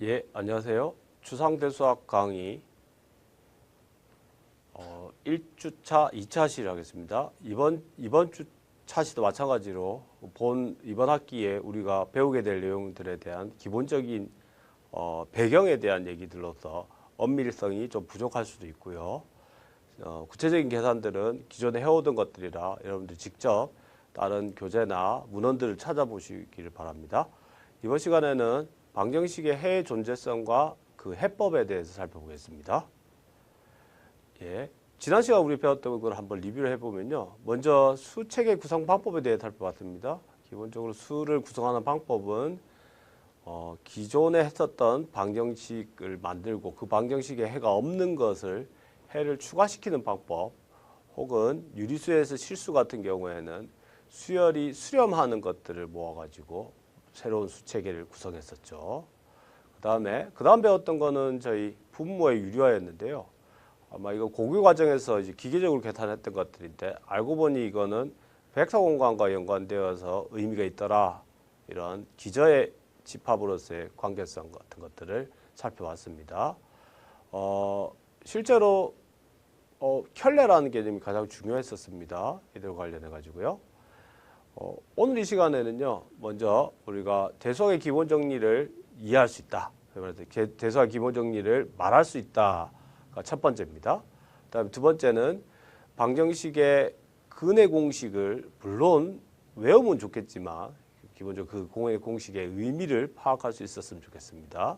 예, 안녕하세요. 추상대수학 강의 1주차 2차 시를 하겠습니다. 이번 주 차시도 마찬가지로 이번 학기에 우리가 배우게 될 내용들에 대한 기본적인 배경에 대한 얘기들로서 엄밀성이 좀 부족할 수도 있고요. 구체적인 계산들은 기존에 해오던 것들이라 여러분들 직접 다른 교재나 문헌들을 찾아보시기를 바랍니다. 이번 시간에는 방정식의 해의 존재성과 그 해법에 대해서 살펴보겠습니다. 예, 지난 시간 우리 배웠던 걸 한번 리뷰를 해보면요. 먼저 수체계 구성 방법에 대해 살펴봤습니다. 기본적으로 수를 구성하는 방법은 기존에 했었던 방정식을 만들고 그 방정식에 해가 없는 것을 해를 추가시키는 방법, 혹은 유리수에서 실수 같은 경우에는 수열이 수렴하는 것들을 모아가지고 새로운 수체계를 구성했었죠. 그 다음 배웠던 거는 저희 분모의 유리화였는데요. 아마 이거 고교 과정에서 이제 기계적으로 계산했던 것들인데 알고 보니 이거는 벡터 공간과 연관되어서 의미가 있더라. 이런 기저의 집합으로서의 관계성 같은 것들을 살펴봤습니다. 실제로 켤레라는 개념이 가장 중요했었습니다. 이들과 관련해 가지고요. 오늘 이 시간에는요, 먼저 우리가 대수학의 기본 정리를 이해할 수 있다. 대수학 기본 정리를 말할 수 있다가 첫 번째입니다. 그다음 두 번째는 방정식의 근의 공식을 물론 외우면 좋겠지만 기본적으로 그 근의 공식의 의미를 파악할 수 있었으면 좋겠습니다.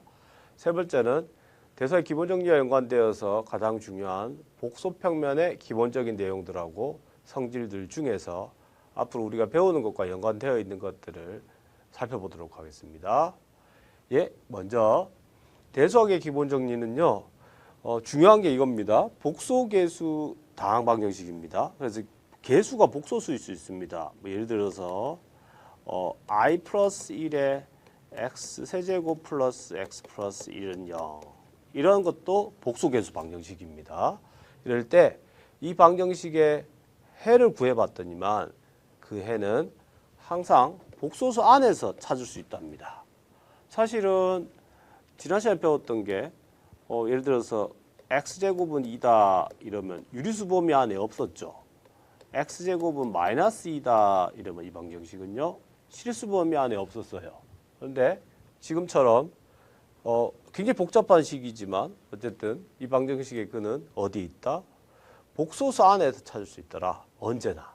세 번째는 대수학의 기본 정리와 연관되어서 가장 중요한 복소평면의 기본적인 내용들하고 성질들 중에서 앞으로 우리가 배우는 것과 연관되어 있는 것들을 살펴보도록 하겠습니다. 예, 먼저 대수학의 기본 정리는요, 중요한 게 이겁니다. 복소계수 다항 방정식입니다. 그래서 계수가 복소수일 수 있습니다. 예를 들어서 i 플러스 1에 x 세제곱 플러스 x 플러스 1은 0. 이런 것도 복소계수 방정식입니다. 이럴 때 이 방정식의 해를 구해봤더니만 그 해는 항상 복소수 안에서 찾을 수 있답니다. 사실은 지난 시간에 배웠던 게 예를 들어서 x제곱은 2다 이러면 유리수 범위 안에 없었죠. x제곱은 마이너스 2다 이러면 이 방정식은요, 실수 범위 안에 없었어요. 그런데 지금처럼 굉장히 복잡한 식이지만 어쨌든 이 방정식의 근은 어디 있다? 복소수 안에서 찾을 수 있더라. 언제나.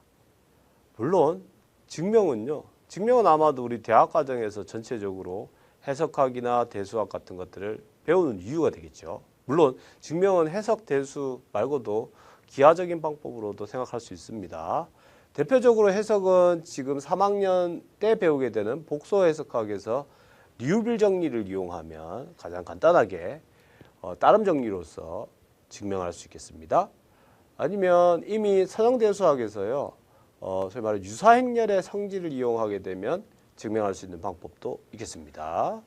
물론 증명은 아마도 우리 대학 과정에서 전체적으로 해석학이나 대수학 같은 것들을 배우는 이유가 되겠죠. 물론 증명은 해석, 대수 말고도 기하적인 방법으로도 생각할 수 있습니다. 대표적으로 해석은 지금 3학년 때 배우게 되는 복소 해석학에서 리우빌 정리를 이용하면 가장 간단하게 따름 정리로서 증명할 수 있겠습니다. 아니면 이미 서정대수학에서요, 소위 말해 유사행렬의 성질을 이용하게 되면 증명할 수 있는 방법도 있겠습니다.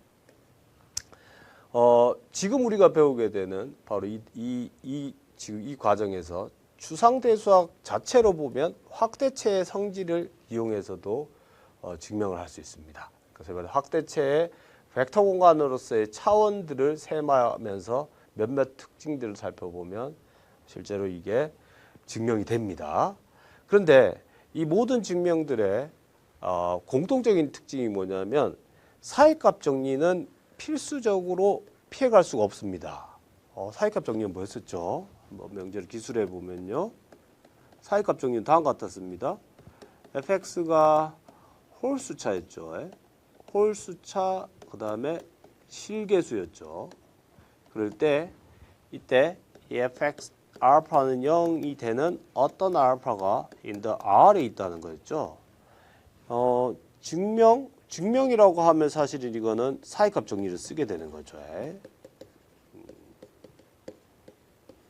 지금 우리가 배우게 되는 바로 지금 이 과정에서 추상대수학 자체로 보면 확대체의 성질을 이용해서도 증명을 할 수 있습니다. 그래서 확대체의 벡터 공간으로서의 차원들을 셈하면서 몇몇 특징들을 살펴보면 실제로 이게 증명이 됩니다. 그런데 이 모든 증명들의 공통적인 특징이 뭐냐면 사이값 정리는 필수적으로 피해갈 수가 없습니다. 사이값 정리는 뭐였었죠? 명제를 기술해 보면요, 사이값 정리는 다음과 같았습니다. fx가 홀수차였죠. 홀수차 그 다음에 실계수였죠. 그럴 때 이때 이 fx 알파는 0이 되는 어떤 알파가 in the R에 있다는 거였죠. 증명이라고 하면 사실은 이거는 사이값 정리를 쓰게 되는 거죠.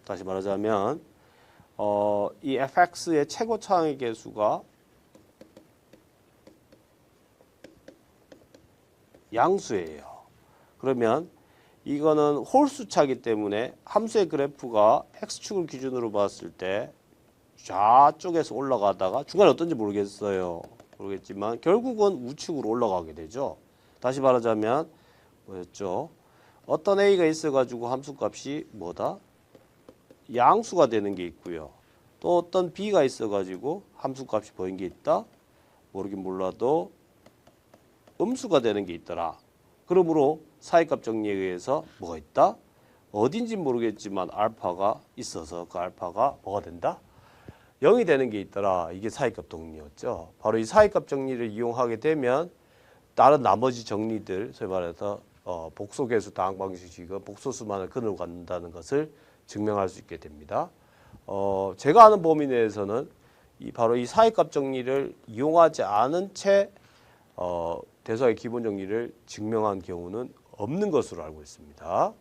다시 말하자면 이 fx의 최고 차항의 계수가 양수예요. 그러면 이거는 홀수차이기 때문에 함수의 그래프가 x축을 기준으로 봤을 때 좌쪽에서 올라가다가 중간에 어떤지 모르겠지만 결국은 우측으로 올라가게 되죠. 다시 말하자면 뭐였죠? 어떤 a가 있어가지고 함수값이 뭐다? 양수가 되는 게 있고요. 또 어떤 b가 있어가지고 함수값이 보인 게 있다. 모르긴 몰라도 음수가 되는 게 있더라. 그러므로 사이값 정리에 의해서 뭐가 있다? 어딘지 모르겠지만 알파가 있어서 그 알파가 뭐가 된다? 0이 되는 게 있더라. 이게 사이값 정리였죠. 바로 이 사이값 정리를 이용하게 되면 다른 나머지 정리들, 소위 말해서 복소계수 다항 방식이고 복소수만을 근으로 갖는다는 것을 증명할 수 있게 됩니다. 제가 아는 범위 내에서는 바로 이 사이값 정리를 이용하지 않은 채 대소의 기본 정리를 증명한 경우는 없는 것으로 알고 있습니다.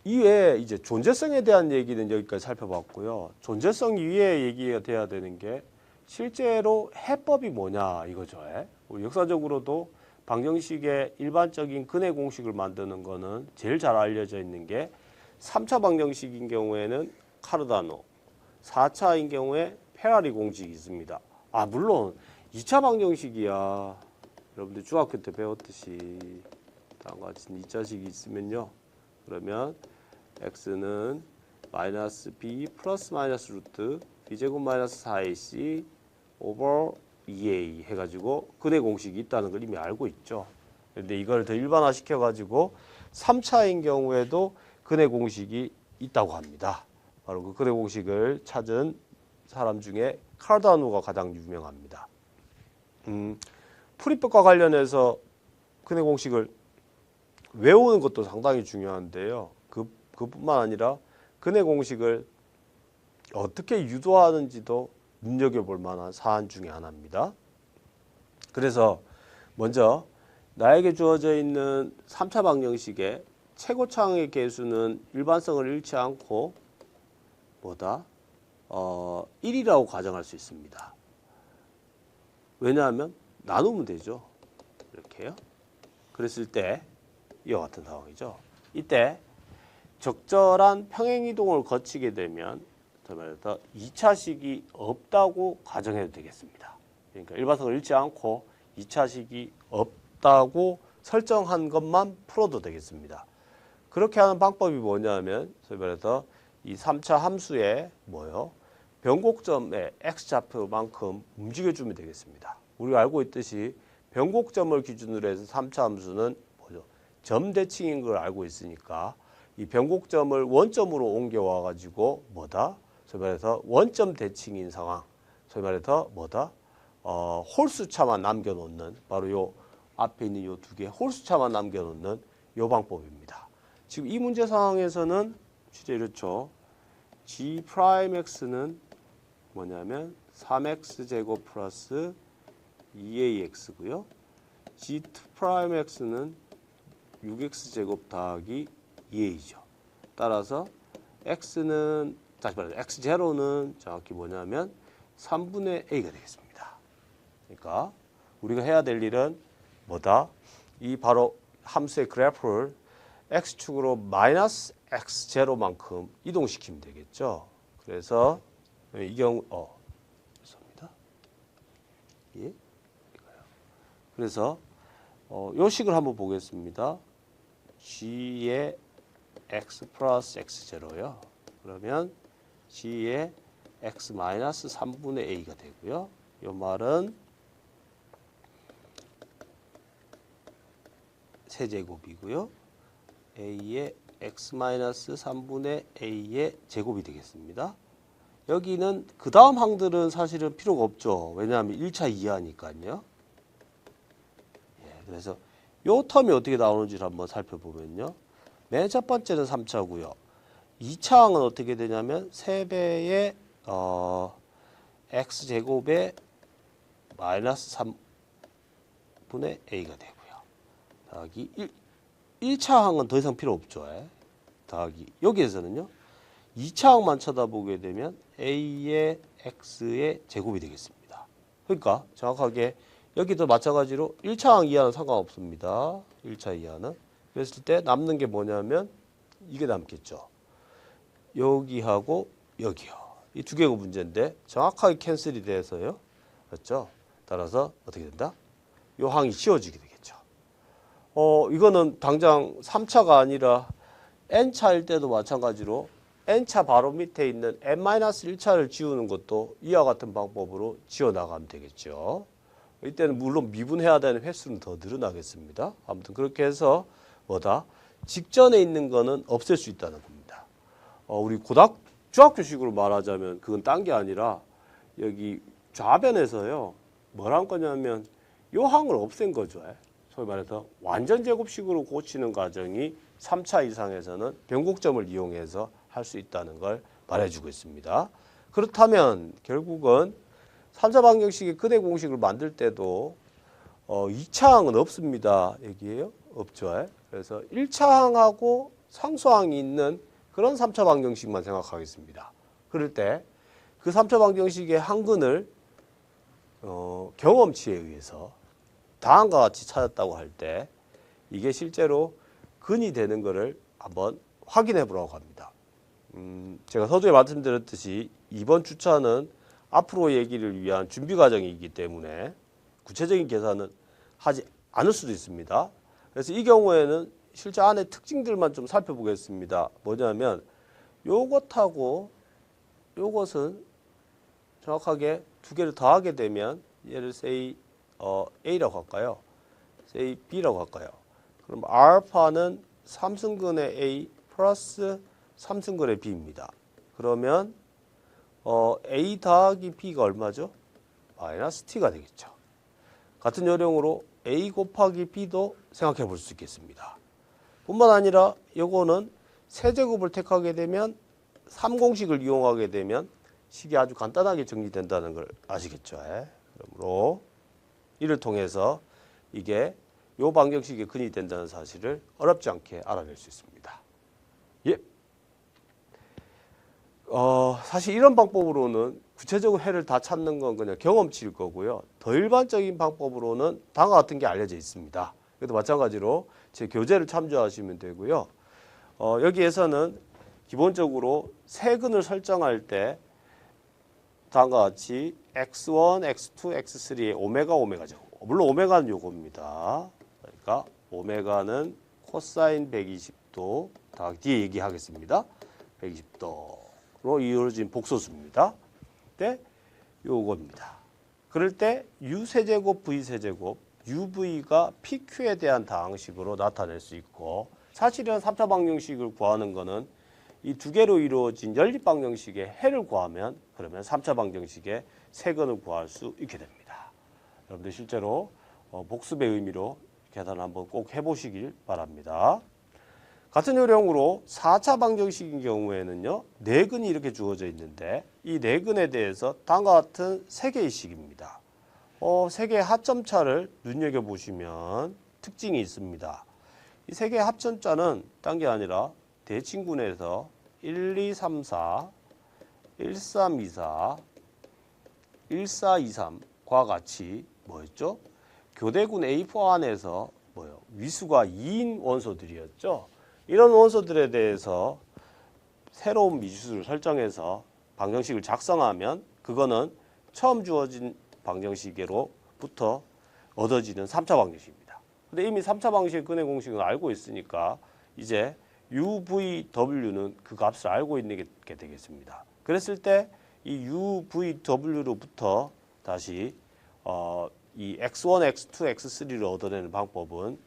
이외에 이제 존재성에 대한 얘기는 여기까지 살펴봤고요. 존재성 이외에 얘기가 돼야 되는 게 실제로 해법이 뭐냐 이거죠. 우리 역사적으로도 방정식의 일반적인 근해 공식을 만드는 거는 제일 잘 알려져 있는 게 3차 방정식인 경우에는 카르다노, 4차인 경우에 페라리 공식이 있습니다. 물론 2차 방정식이야. 여러분들 중학교 때 배웠듯이 다음과 같이 2차식이 있으면요. 그러면 x는 마이너스 b 플러스 마이너스 루트 b제곱 마이너스 4ac 오버 2a 해가지고 근해 공식이 있다는 걸 이미 알고 있죠. 근데 이걸 더 일반화 시켜가지고 3차인 경우에도 근해 공식이 있다고 합니다. 바로 그 근해 공식을 찾은 사람 중에 카르다노가 가장 유명합니다. 풀이법과 관련해서 근해 공식을 외우는 것도 상당히 중요한데요. 그뿐만 아니라 근해 공식을 어떻게 유도하는지도 눈여겨볼 만한 사안 중에 하나입니다. 그래서 먼저 나에게 주어져 있는 3차 방정식의 최고차항의 개수는 일반성을 잃지 않고 뭐다? 1이라고 가정할 수 있습니다. 왜냐하면 나누면 되죠. 이렇게요. 그랬을 때 이와 같은 상황이죠. 이때 적절한 평행이동을 거치게 되면 더 말해서 2차식이 없다고 가정해도 되겠습니다. 그러니까 일반성을 잃지 않고 2차식이 없다고 설정한 것만 풀어도 되겠습니다. 그렇게 하는 방법이 뭐냐면 소위 말해서 이 3차 함수의 변곡점의 x좌표만큼 움직여주면 되겠습니다. 우리가 알고 있듯이 변곡점을 기준으로 해서 3차 함수는 점 대칭인 걸 알고 있으니까 이 변곡점을 원점으로 옮겨와 가지고 소위 말해서 원점 대칭인 상황, 소위 말해서 홀수차만 남겨놓는 바로 요 앞에 있는 요 두 개 홀수차만 남겨놓는 요 방법입니다. 지금 이 문제 상황에서는 실제 이렇죠. G'X는 뭐냐면 3x 제곱 플러스 2ax고요. G'(X는 6x 제곱 더하기 2a죠. 따라서 x는 다시 말해서 x0는 정확히 뭐냐면 3분의 a가 되겠습니다. 그러니까 우리가 해야 될 일은 이 바로 함수의 그래프를 x축으로 마이너스 x0만큼 이동시키면 되겠죠. 그래서 이 경우 죄송합니다. 예, 이거요. 그래서 요 식을 한번 보겠습니다. g의 x 플러스 x0요. 그러면 g의 x 마이너스 3분의 a가 되고요. 이 말은 세제곱이고요. a의 x 마이너스 3분의 a의 제곱이 되겠습니다. 여기는 그 다음 항들은 사실은 필요가 없죠. 왜냐하면 1차 이하니까요. 그래서 이 텀이 어떻게 나오는지를 한번 살펴보면요. 맨 첫 번째는 3차고요. 2차 항은 어떻게 되냐면 3배의 x제곱의 마이너스 3분의 a가 되고요. 더하기 1차 항은 더 이상 필요 없죠. 더하기 여기에서는요. 2차 항만 쳐다보게 되면 a의 x의 제곱이 되겠습니다. 그러니까 정확하게 여기도 마찬가지로 1차 항 이하는 상관없습니다. 1차 이하는. 그랬을 때 남는 게 뭐냐면 이게 남겠죠. 여기하고 여기요. 이 두 개가 문제인데 정확하게 캔슬이 돼서요. 그렇죠? 따라서 어떻게 된다? 요 항이 지워지게 되겠죠. 이거는 당장 3차가 아니라 n차일 때도 마찬가지로 n차 바로 밑에 있는 n-1차를 지우는 것도 이와 같은 방법으로 지워 나가면 되겠죠. 이때는 물론 미분해야 되는 횟수는 더 늘어나겠습니다. 아무튼 그렇게 해서 뭐다? 직전에 있는 거는 없앨 수 있다는 겁니다. 우리 중학교식으로 말하자면 그건 딴 게 아니라 여기 좌변에서요. 뭐란 거냐면 요 항을 없앤 거죠. 소위 말해서 완전 제곱식으로 고치는 과정이 3차 이상에서는 변곡점을 이용해서 할 수 있다는 걸 말해주고 있습니다. 그렇다면 결국은 3차 방정식의 근해 공식을 만들 때도 2차 항은 없습니다. 얘기예요? 없죠. 그래서 1차 항하고 상수항이 있는 그런 3차 방정식만 생각하겠습니다. 그럴 때 그 3차 방정식의 항근을 경험치에 의해서 다음과 같이 찾았다고 할 때 이게 실제로 근이 되는 것을 한번 확인해 보라고 합니다. 제가 서두에 말씀드렸듯이 이번 주차는 앞으로 얘기를 위한 준비 과정이기 때문에 구체적인 계산은 하지 않을 수도 있습니다. 그래서 이 경우에는 실제 안의 특징들만 좀 살펴보겠습니다. 뭐냐면 요것하고 요것은 정확하게 두 개를 더하게 되면 얘를 say A라고 할까요? say B라고 할까요? 그럼 알파는 3승근의 A 플러스 3승근의 B입니다. 그러면 A 더하기 B가 얼마죠? 마이너스 T가 되겠죠. 같은 요령으로 A 곱하기 B도 생각해 볼 수 있겠습니다. 뿐만 아니라 요거는 세제곱을 택하게 되면 3공식을 이용하게 되면 식이 아주 간단하게 정리된다는 걸 아시겠죠? 그러므로 이를 통해서 이게 요 방정식의 근이 된다는 사실을 어렵지 않게 알아낼 수 있습니다. 예. 사실 이런 방법으로는 구체적으로 해를 다 찾는 건 그냥 경험치일 거고요. 더 일반적인 방법으로는 다음과 같은 게 알려져 있습니다. 이것도 마찬가지로 제 교재를 참조하시면 되고요. 여기에서는 기본적으로 세근을 설정할 때 다음과 같이 x1, x2, x3의 오메가죠. 물론 오메가는 요겁니다. 그러니까 오메가는 코사인 120도, 다 뒤에 얘기하겠습니다. 120도로 이루어진 복소수입니다. 네, 요겁니다. 그럴 때 u세제곱, v세제곱, uv가 pq에 대한 다항식으로 나타낼 수 있고 사실은 3차 방정식을 구하는 거는 이 두 개로 이루어진 연립 방정식의 해를 구하면 그러면 3차 방정식의 세근을 구할 수 있게 됩니다. 여러분들 실제로 복습의 의미로 계산 한번 꼭 해보시길 바랍니다. 같은 요령으로 4차 방정식인 경우에는요. 네근이 이렇게 주어져 있는데 이 네근에 대해서 다음과 같은 세 개의 식입니다. 세 개의 합점차를 눈여겨보시면 특징이 있습니다. 이 세 개의 합점자는 딴 게 아니라 대칭군에서 1, 2, 3, 4, 1, 3, 2, 4, 1, 4, 2, 3과 같이 뭐였죠? 교대군 A4 안에서 위수가 2인 원소들이었죠. 이런 원소들에 대해서 새로운 미수를 설정해서 방정식을 작성하면 그거는 처음 주어진 방정식으로부터 얻어지는 3차 방정식입니다. 근데 이미 3차 방정식의 근해 공식은 알고 있으니까 이제 UVW는 그 값을 알고 있는 게 되겠습니다. 그랬을 때 이 UVW로부터 다시 이 X1, X2, X3를 얻어내는 방법은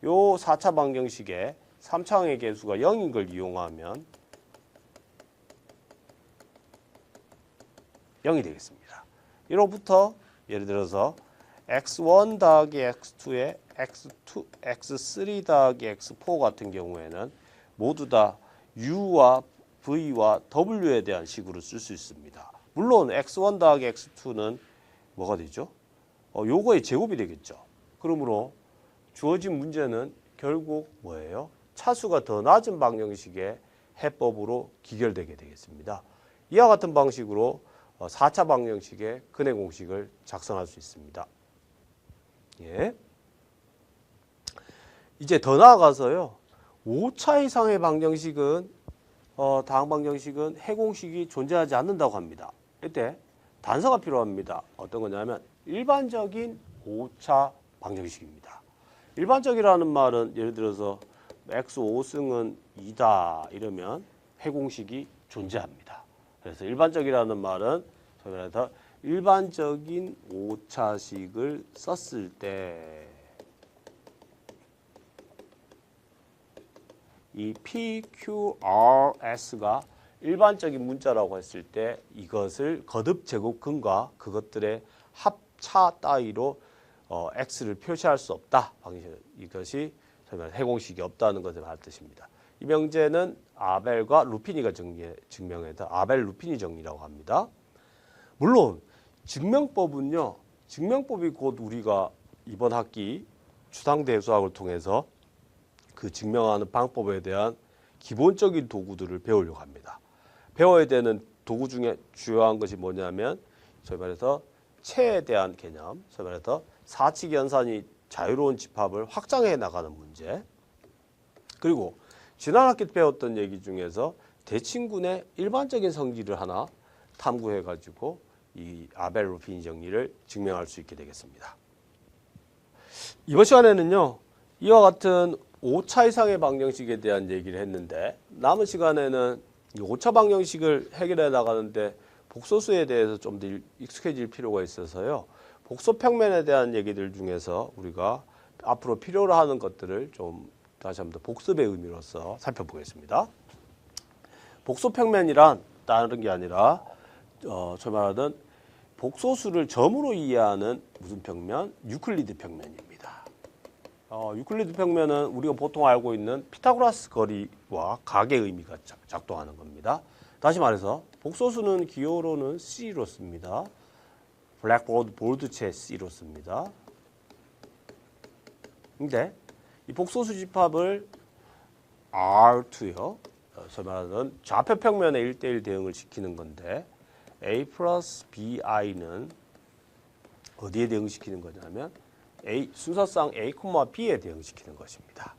요 4차 방정식의 3차항의 개수가 0인 걸 이용하면 0이 되겠습니다. 이로부터 예를 들어서 X1 더하기 X2에 X2, X3 더하기 X4 같은 경우에는 모두 다 U와 V와 W에 대한 식으로 쓸 수 있습니다. 물론 X1 더하기 X2는 뭐가 되죠? 요거의 제곱이 되겠죠. 그러므로 주어진 문제는 결국 뭐예요? 차수가 더 낮은 방정식의 해법으로 기결되게 되겠습니다. 이와 같은 방식으로 4차 방정식의 근해 공식을 작성할 수 있습니다. 예. 이제 더 나아가서요. 5차 이상의 방정식은 다항 방정식은 해공식이 존재하지 않는다고 합니다. 이때 단서가 필요합니다. 어떤 거냐면 일반적인 5차 방정식입니다. 일반적이라는 말은 예를 들어서 x 5승은 2다 이러면 회공식이 존재합니다. 그래서 일반적이라는 말은 소위 말해서 일반적인 오차식을 썼을 때 이 PQRS가 일반적인 문자라고 했을 때 이것을 거듭 제곱근과 그것들의 합차 따위로 x를 표시할 수 없다. 이것이 해공식이 없다는 것을 말 뜻입니다. 이 명제는 아벨과 루피니가 증명해서 아벨 루피니 정리라고 합니다. 물론 증명법은요. 증명법이 곧 우리가 이번 학기 추상대수학을 통해서 그 증명하는 방법에 대한 기본적인 도구들을 배우려고 합니다. 배워야 되는 도구 중에 주요한 것이 뭐냐면 소위 말해서 체에 대한 개념, 소위 말해서 사칙 연산이 자유로운 집합을 확장해 나가는 문제, 그리고 지난 학기 배웠던 얘기 중에서 대칭군의 일반적인 성질을 하나 탐구해 가지고 이 아벨 루피니 정리를 증명할 수 있게 되겠습니다. 이번 시간에는요, 이와 같은 5차 이상의 방정식에 대한 얘기를 했는데 남은 시간에는 이 5차 방정식을 해결해 나가는데 복소수에 대해서 좀 더 익숙해질 필요가 있어서요. 복소평면에 대한 얘기들 중에서 우리가 앞으로 필요로 하는 것들을 좀 다시 한번 더 복습의 의미로서 살펴보겠습니다. 복소평면이란 다른 게 아니라 저 말하던 복소수를 점으로 이해하는 무슨 평면? 유클리드 평면입니다. 유클리드 평면은 우리가 보통 알고 있는 피타고라스 거리와 각의 의미가 작동하는 겁니다. 다시 말해서 복소수는 기호로는 C로 씁니다. 블랙보드 볼드체 C로 씁니다. 근데 이 복소수 집합을 R2요. 저 말하는 좌표 평면의 1대1 대응을 시키는 건데 A 플러스 BI는 어디에 대응시키는 거냐면 순서상 A, B에 대응시키는 것입니다.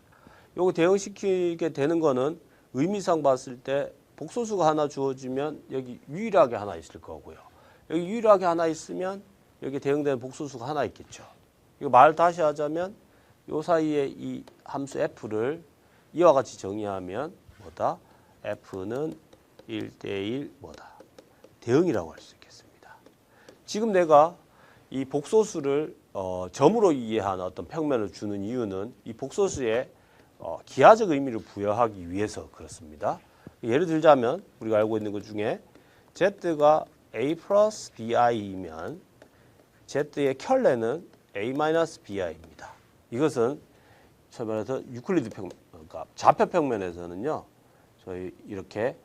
요거 대응시키게 되는 거는 의미상 봤을 때 복소수가 하나 주어지면 여기 유일하게 하나 있을 거고요. 여기 유일하게 하나 있으면 여기 대응되는 복소수가 하나 있겠죠. 이거 말 다시 하자면 요 사이에 이 함수 f를 이와 같이 정의하면 뭐다? f는 1대1 뭐다? 대응이라고 할 수 있겠습니다. 지금 내가 이 복소수를 점으로 이해하는 어떤 평면을 주는 이유는 이 복소수에 기하적 의미를 부여하기 위해서 그렇습니다. 예를 들자면 우리가 알고 있는 것 중에 z가 a 플러스 bi이면 z의 켤레는 a 마이너스 bi입니다. 이것은 소위 말해서 유클리드 평면, 그러니까 좌표 평면에서는요, 저희 이렇게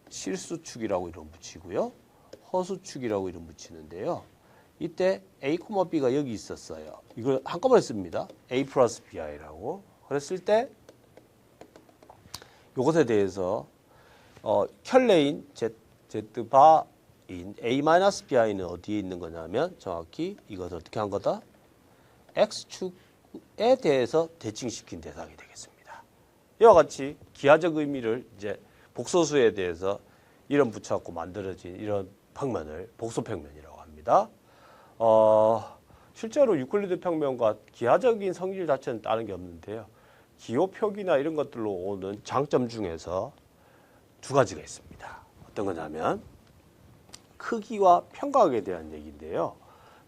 실수축이라고 이름 붙이고요, 허수축이라고 이름 붙이는데요. 이때 A, B가 여기 있었어요. 이걸 한꺼번에 씁니다. A 플러스 BI라고. 그랬을 때 이것에 대해서 켤레인 Z바인 A 마이너스 BI는 어디에 있는 거냐면 정확히 이것을 어떻게 한 거다? X축에 대해서 대칭시킨 대상이 되겠습니다. 이와 같이 기하적 의미를 이제 복소수에 대해서 이름 붙여갖고 만들어진 이런 평면을 복소평면이라고 합니다. 실제로 유클리드 평면과 기하적인 성질 자체는 다른 게 없는데요. 기호 표기나 이런 것들로 오는 장점 중에서 두 가지가 있습니다. 어떤 거냐면 크기와 평각에 대한 얘기인데요.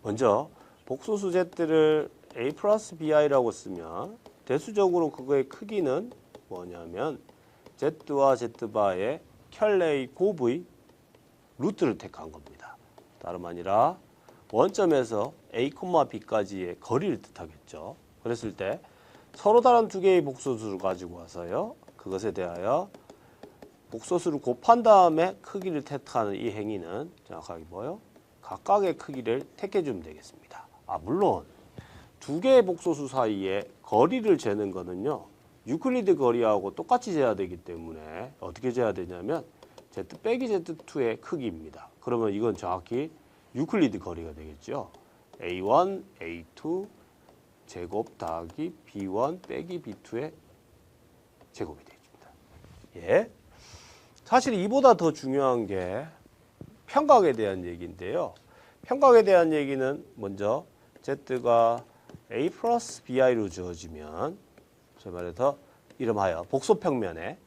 먼저 복소수 Z를 A 플러스 BI라고 쓰면 대수적으로 그거의 크기는 뭐냐면 Z와 Z바의 켤레의 곱의 루트를 택한 겁니다. 다름 아니라 원점에서 A, B까지의 거리를 뜻하겠죠. 그랬을 때 서로 다른 두 개의 복소수를 가지고 와서요. 그것에 대하여 복소수를 곱한 다음에 크기를 택하는 이 행위는 정확하게 뭐요? 각각의 크기를 택해주면 되겠습니다. 물론 두 개의 복소수 사이에 거리를 재는 거는요. 유클리드 거리하고 똑같이 재야 되기 때문에 어떻게 재야 되냐면 Z 빼기 Z2의 크기입니다. 그러면 이건 정확히 유클리드 거리가 되겠죠. A1, A2 제곱 더하기 B1 빼기 B2의 제곱이 되겠습니다. 예. 사실 이보다 더 중요한 게 평각에 대한 얘기인데요. 평각에 대한 얘기는 먼저 Z가 A 플러스 BI로 주어지면 소위 말해서 이름하여 복소평면에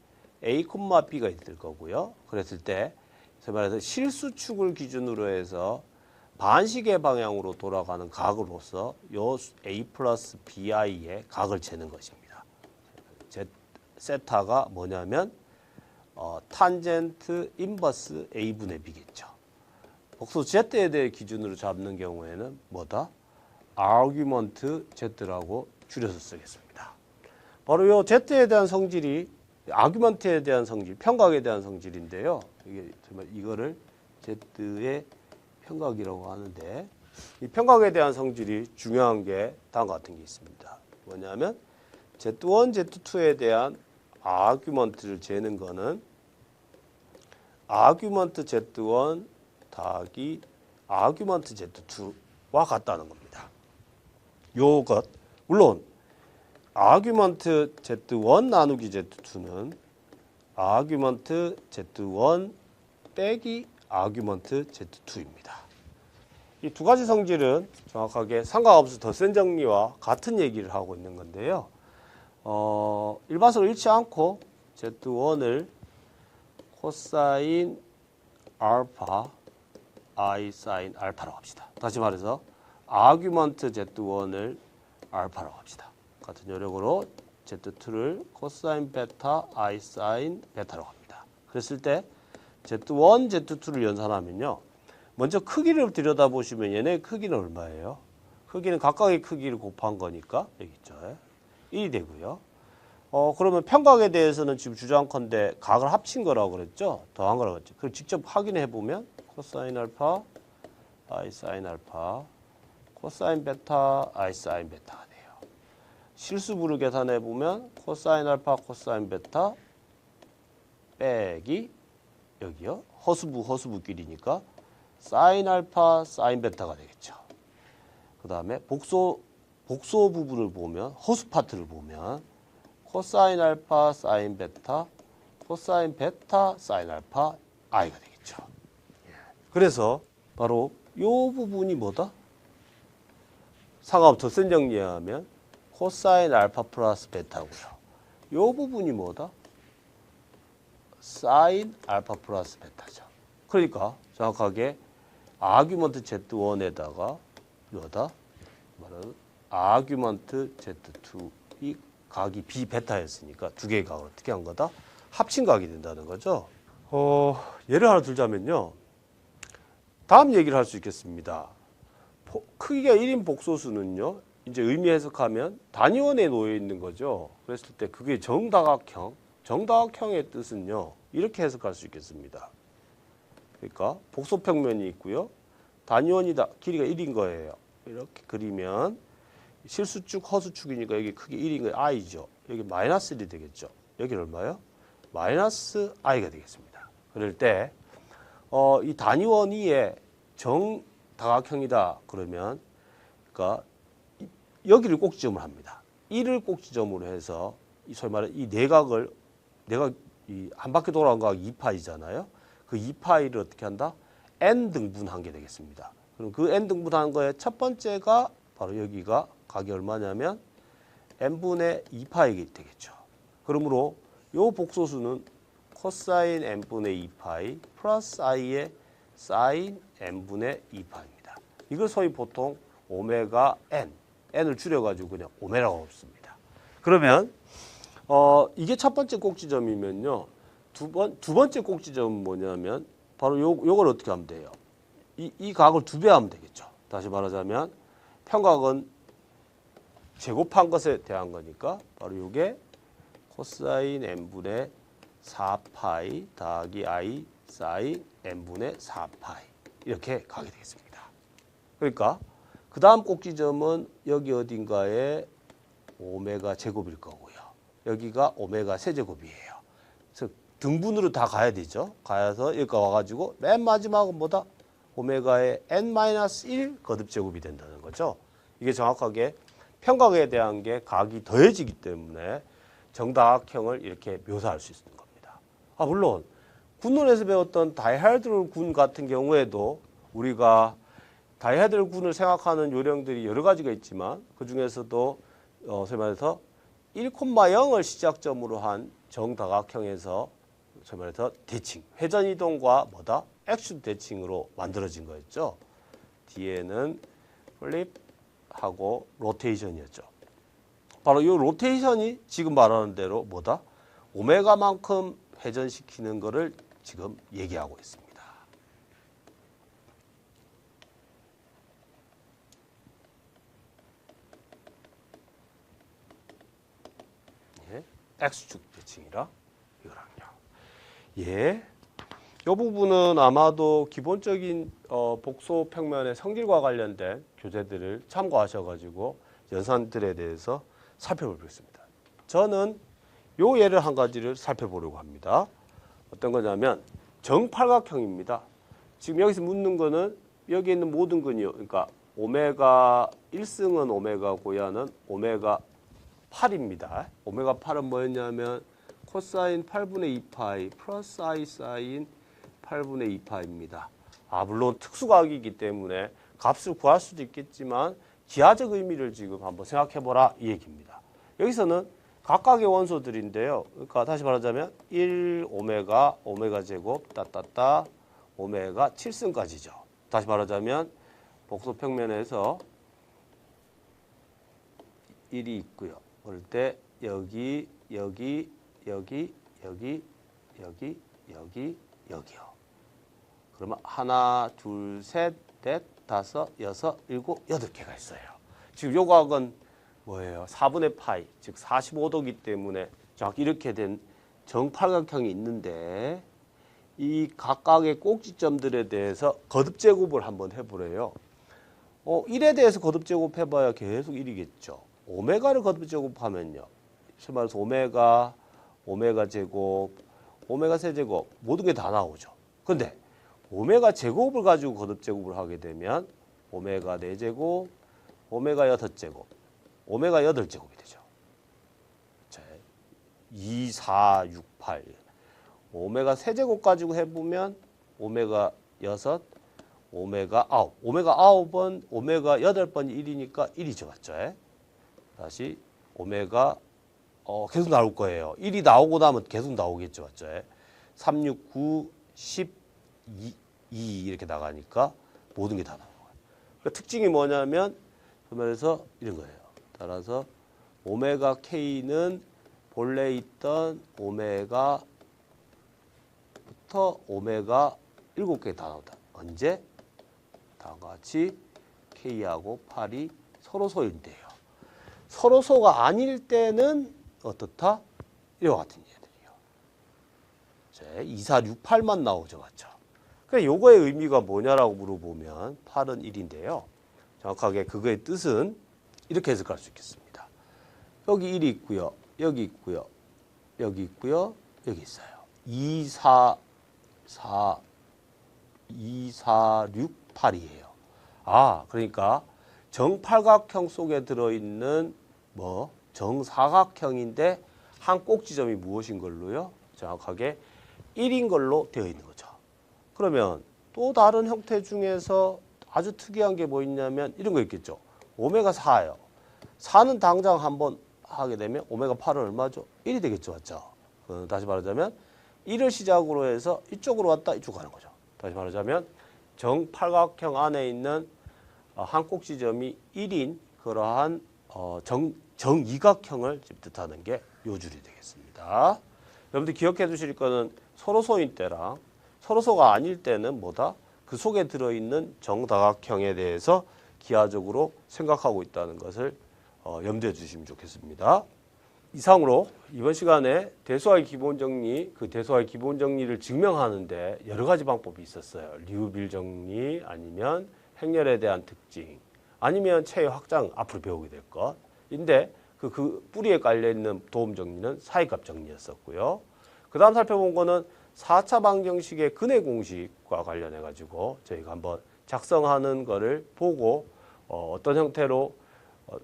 A, B가 있을 거고요. 그랬을 때 소위 말해서 실수축을 기준으로 해서 반시계 방향으로 돌아가는 각으로서 요 A 플러스 BI의 각을 재는 것입니다. 세타가 뭐냐면 탄젠트 인버스 A분의 B겠죠. 복소 Z에 대해 기준으로 잡는 경우에는 뭐다? 아규먼트 Z라고 줄여서 쓰겠습니다. 바로 요 Z에 대한 성질이 아규먼트에 대한 성질, 평각에 대한 성질인데요. 이거를 Z의 평각이라고 하는데 이 평각에 대한 성질이 중요한 게 다음과 같은 게 있습니다. 뭐냐면 Z1, Z2에 대한 아규먼트를 재는 거는 아규먼트 Z1 더하기 아규먼트 Z2와 같다는 겁니다. 요것 물론 아규먼트 Z1 나누기 Z2는 아규먼트 Z1 빼기 아규먼트 Z2입니다. 이 두 가지 성질은 정확하게 상관없이 덧셈 정리와 같은 얘기를 하고 있는 건데요. 일반적으로 잃지 않고 Z1을 코사인 알파 I 사인 알파라고 합시다. 다시 말해서 아규먼트 Z1을 알파라고 합시다. 같은 요령으로 Z2를 코사인 베타 I 사인 베타라고 합니다. 그랬을 때 Z1, Z2를 연산하면요. 먼저 크기를 들여다보시면 얘네 크기는 얼마예요? 크기는 각각의 크기를 곱한 거니까 여기 있죠. 1이 되고요. 그러면 평각에 대해서는 지금 주장컨대 각을 합친 거라고 그랬죠? 더한 거라고 그랬죠. 그걸 직접 확인해 보면 코사인 알파, I 사인 알파, 코사인 베타, I 사인 베타가 돼요. 실수부를 계산해 보면 코사인 알파, 코사인 베타 빼기 여기요. 허수부끼리니까 사인 알파, 사인 베타가 되겠죠. 그 다음에 복소 부분을 보면 허수 파트를 보면 코사인 알파, 사인 베타, 코사인 베타, 사인 알파, i가 되겠죠. 그래서 바로 이 부분이 뭐다? 상하업 덧셈 정리하면 코사인 알파 플러스 베타고요. 이 부분이 뭐다? 사인 알파 플러스 베타죠. 그러니까 정확하게 아규먼트 Z1에다가 뭐다? 말하는 아규먼트 Z2 이 각이 B 베타였으니까 두 개의 각을 어떻게 한 거다? 합친 각이 된다는 거죠. 예를 하나 들자면요. 다음 얘기를 할 수 있겠습니다. 크기가 1인 복소수는요. 이제 의미 해석하면 단위원에 놓여 있는 거죠. 그랬을 때 그게 정다각형. 정다각형의 뜻은요. 이렇게 해석할 수 있겠습니다. 그러니까 복소평면이 있고요. 단위원이다. 길이가 1인 거예요. 이렇게 그리면 실수축, 허수축이니까 여기 크기 1인 거예요. i죠. 여기 마이너스 1이 되겠죠. 여기는 얼마요? 마이너스 i가 되겠습니다. 그럴 때 이 단위원 위에 정다각형이다. 그러면 그러니까 여기를 꼭지점을 합니다. 1을 꼭지점으로 해서 소위 말해 이 내각을 내가 이 한 바퀴 돌아온 각이 2파이잖아요. 그 2파이를 어떻게 한다? n 등분한 게 되겠습니다. 그럼 그 n 등분한 거의 첫 번째가 바로 여기가 각이 얼마냐면 n분의 2파이가 되겠죠. 그러므로 요 복소수는 코사인 n분의 2파이 플러스 i의 사인 n분의 2파입니다. 이걸 소위 보통 오메가 n을 줄여가지고 그냥 오메라고 씁니다. 그러면 이게 첫 번째 꼭지점이면요. 두 번째 꼭지점은 뭐냐면 바로 요걸 어떻게 하면 돼요? 이 각을 2배 하면 되겠죠. 다시 말하자면 평각은 제곱한 것에 대한 거니까 바로 요게 코사인 n분의 4파이 더하기 i 사인 n분의 4파이 이렇게 가게 되겠습니다. 그러니까 그 다음 꼭지점은 여기 어딘가에 오메가 제곱일 거고요. 여기가 오메가 세제곱이에요. 그래서 등분으로 다 가야 되죠. 가서 여기가 와가지고 맨 마지막은 뭐다? 오메가의 n-1 거듭제곱이 된다는 거죠. 이게 정확하게 평각에 대한 게 각이 더해지기 때문에 정다각형을 이렇게 묘사할 수 있는 겁니다. 물론 군론에서 배웠던 다이하드롤 군 같은 경우에도 우리가 다이헤드론군을 생각하는 요령들이 여러 가지가 있지만 그 중에서도 소위 말해서 1,0을 시작점으로 한 정다각형에서 소위 말해서 대칭, 회전 이동과 뭐다? 액션 대칭으로 만들어진 거였죠. 뒤에는 플립하고 로테이션이었죠. 바로 이 로테이션이 지금 말하는 대로 뭐다? 오메가만큼 회전시키는 것을 지금 얘기하고 있습니다. 예, X축 대칭이라 이거랑요. 예, 이 부분은 아마도 기본적인 복소 평면의 성질과 관련된 교재들을 참고하셔가지고 연산들에 대해서 살펴보겠습니다. 저는 요 예를 한 가지를 살펴보려고 합니다. 어떤 거냐면 정팔각형입니다. 지금 여기서 묻는 거는 여기 있는 모든 근이요. 그러니까 오메가 1승은 오메가 고야는 오메가 8입니다. 오메가 8은 뭐였냐면 코사인 8분의 2파이 플러스 I 사인 8분의 2파입니다. 물론 특수각이기 때문에 값을 구할 수도 있겠지만 기하적 의미를 지금 한번 생각해보라 이 얘기입니다. 여기서는 각각의 원소들인데요. 그러니까 다시 말하자면 1 오메가, 오메가 제곱, 따따따, 오메가 7승까지죠. 다시 말하자면 복소 평면에서 1이 있고요. 그럴 때 여기, 여기, 여기, 여기, 여기, 여기, 여기요. 그러면 하나, 둘, 셋, 넷, 다섯, 여섯, 일곱, 여덟 개가 있어요. 지금 요 각은 뭐예요? 4분의 파이, 즉 45도기 때문에 정확히 이렇게 된 정팔각형이 있는데 이 각각의 꼭지점들에 대해서 거듭 제곱을 한번 해보래요. 1에 대해서 거듭 제곱해봐야 계속 1이겠죠. 오메가를 거듭 제곱하면요. 쉽게 말해서 오메가, 오메가 제곱, 오메가 세제곱 모든 게 다 나오죠. 근데 오메가 제곱을 가지고 거듭 제곱을 하게 되면 오메가 4제곱, 오메가 6제곱, 오메가 8제곱이 되죠. 자, 2, 4, 6, 8. 오메가 세제곱 가지고 해보면 오메가 6, 오메가 9. 오메가 9번, 오메가 8번이 1이니까 1이죠. 맞죠? 다시 오메가 계속 나올 거예요. 1이 나오고 나면 계속 나오겠죠. 맞죠? 3, 6, 9, 10, 2 이렇게 나가니까 모든 게 다 나오는 거예요. 그러니까 특징이 뭐냐면 그러면서 이런 거예요. 따라서 오메가 K는 본래 있던 오메가부터 오메가 7개 다 나온다. 언제? 다음과 같이 K하고 8이 서로 소인데요. 서로 소가 아닐 때는 어떻다? 이와 같은 얘들이요. 2, 4, 6, 8만 나오죠. 맞죠? 그러니까 요거의 의미가 뭐냐라고 물어보면 8은 1인데요. 정확하게 그거의 뜻은 이렇게 해석할 수 있겠습니다. 여기 1이 있고요. 여기 있고요. 여기 있고요. 여기 있어요. 2, 4, 6, 8이에요. 그러니까 정팔각형 속에 들어있는 정사각형인데 한 꼭지점이 무엇인 걸로요? 정확하게 1인 걸로 되어 있는 거죠. 그러면 또 다른 형태 중에서 아주 특이한 게 뭐 있냐면 이런 거 있겠죠. 오메가 4예요. 4는 당장 한번 하게 되면 오메가 8은 얼마죠? 1이 되겠죠. 맞죠? 다시 말하자면 1을 시작으로 해서 이쪽으로 왔다 이쪽 가는 거죠. 다시 말하자면 정팔각형 안에 있는 한 꼭지점이 1인 그러한 정이각형을 뜻하는 게 요 줄이 되겠습니다. 여러분들 기억해 두실 거는 서로소인 때랑 서로소가 아닐 때는 뭐다? 그 속에 들어있는 정다각형에 대해서 기하적으로 생각하고 있다는 것을 염두에 두시면 좋겠습니다. 이상으로 이번 시간에 대소화의 기본정리, 그 대소화의 기본정리를 증명하는데 여러 가지 방법이 있었어요. 리우빌 정리, 아니면 행렬에 대한 특징, 아니면 체의 확장, 앞으로 배우게 될 것인데 그 뿌리에 깔려있는 도움 정리는 사이값 정리였었고요. 그 다음 살펴본 거는 4차 방정식의 근해 공식과 관련해 가지고 저희가 한번 작성하는 거를 보고 어떤 형태로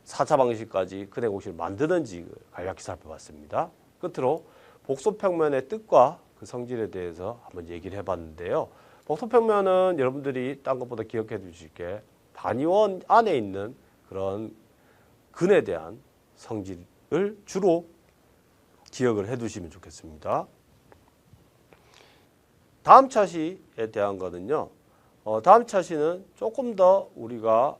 4차 방정식까지 근해 공식을 만드는지 간략히 살펴봤습니다. 끝으로 복소평면의 뜻과 그 성질에 대해서 한번 얘기를 해봤는데요. 복소평면은 여러분들이 딴 것보다 기억해 두실 게 단위원 안에 있는 그런 근에 대한 성질을 주로 기억을 해 두시면 좋겠습니다. 다음 차시에 대한 거는요. 다음 차시는 조금 더 우리가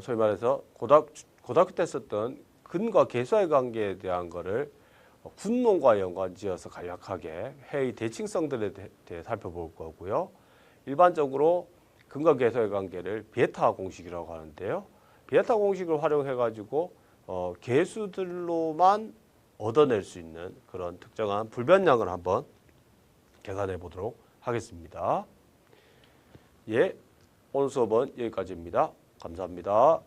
소위 말해서 고등학교 때 썼던 근과 계수의 관계에 대한 거를 군론과 연관지어서 간략하게 해의 대칭성들에 대해 살펴볼 거고요. 일반적으로 근과 계수의 관계를 베타 공식이라고 하는데요. 베타 공식을 활용해 가지고 계수들로만 얻어낼 수 있는 그런 특정한 불변량을 한번 계산해 보도록 하겠습니다. 예, 오늘 수업은 여기까지입니다. 감사합니다.